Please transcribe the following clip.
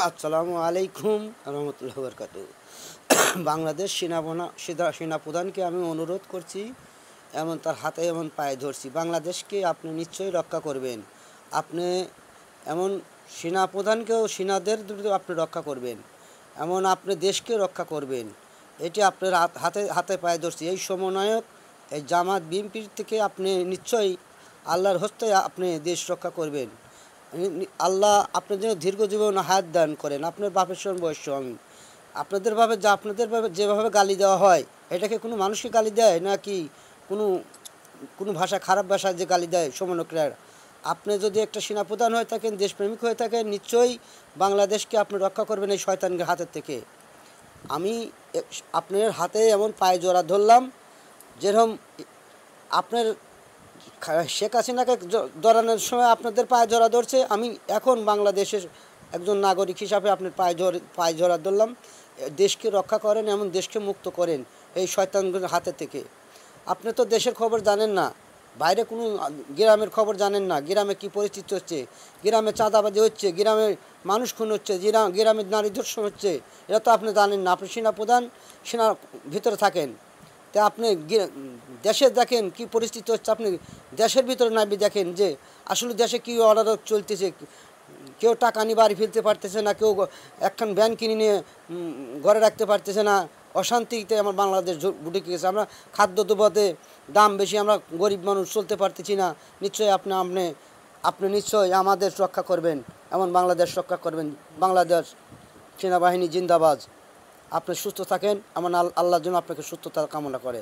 আসসালামু আলাইকুম রহমতুল্লাহ বরকাত। বাংলাদেশ সেনাপ্রধানকে আমি অনুরোধ করছি, এমন তার হাতে এমন পায়ে ধরছি, বাংলাদেশকে আপনি নিশ্চয়ই রক্ষা করবেন। আপনি এমন সেনাপ্রধানকেও সেনাদের আপনি রক্ষা করবেন, এমন আপনি দেশকে রক্ষা করবেন। এটি আপনার হাতে হাতে পায়ে ধরছি। এই সমন্বয়ক এই জামাত বিএনপির থেকে আপনি নিশ্চয়ই আল্লাহর হস্তে আপনি দেশ রক্ষা করবেন। আল্লাহ আপনার জন্য দীর্ঘ জীবন হায়াত দান করেন। আপনার বাপের সমান বয়স্য আমি। আপনাদের যেভাবে গালি দেওয়া হয়, এটাকে কোনো মানুষকে গালি দেয় নাকি কোনো ভাষা, খারাপ ভাষায় যে গালি দেয় সমন্বয়করা? আপনি যদি একটা সেনাপ্রধান হয়ে থাকেন, দেশপ্রেমিক হয়ে থাকেন, নিশ্চয়ই বাংলাদেশকে আপনি রক্ষা করবেন এই শয়তানের হাতের থেকে। আমি আপনার হাতে এমন পায়ে জোড়া ধরলাম, যেরকম আপনার শেখ হাসিনাকে ধরানোর সময় আপনাদের পায়ে জড়া ধরছে, আমি এখন বাংলাদেশের একজন নাগরিক হিসাবে আপনার পায়ে জড়া ধরলাম। দেশকে রক্ষা করেন, এমন দেশকে মুক্ত করেন এই শয়তানগুলোর হাতে থেকে। আপনি তো দেশের খবর জানেন না, বাইরে কোনো গ্রামের খবর জানেন না, গ্রামে কী পরিস্থিতি হচ্ছে, গ্রামে চাঁদাবাজি হচ্ছে, গ্রামে মানুষ খুন হচ্ছে, গ্রামের নারী ধর্ষণ হচ্ছে, এটা তো আপনি জানেন না। আপনি সেনাপ্রধান, সেনার ভিতরে থাকেন, তা আপনি দেশে দেখেন কি পরিস্থিতি হচ্ছে। আপনি দেশের ভিতরে নাবি দেখেন যে আসলে দেশে কী অর্ডার চলতেছে। কেউ টাকা নিয়ে বাড়ি ফেলতে পারতেছে না, কেউ একখান ভ্যান কিনে নিয়ে ঘরে রাখতে পারতেছে না। অশান্তিতে আমার বাংলাদেশ ঢুকে গেছে। আমরা খাদ্যদ্রব্যতে দাম বেশি, আমরা গরিব মানুষ চলতে পারতেছি না। নিশ্চয়ই আপনি নিশ্চয়ই আমাদের রক্ষা করবেন, এমন বাংলাদেশ রক্ষা করবেন। বাংলাদেশ সেনাবাহিনী জিন্দাবাদ। আপনি সুস্থ থাকেন, আমার আল্লাহর জন্য আপনাকে সুস্থতা কামনা করে।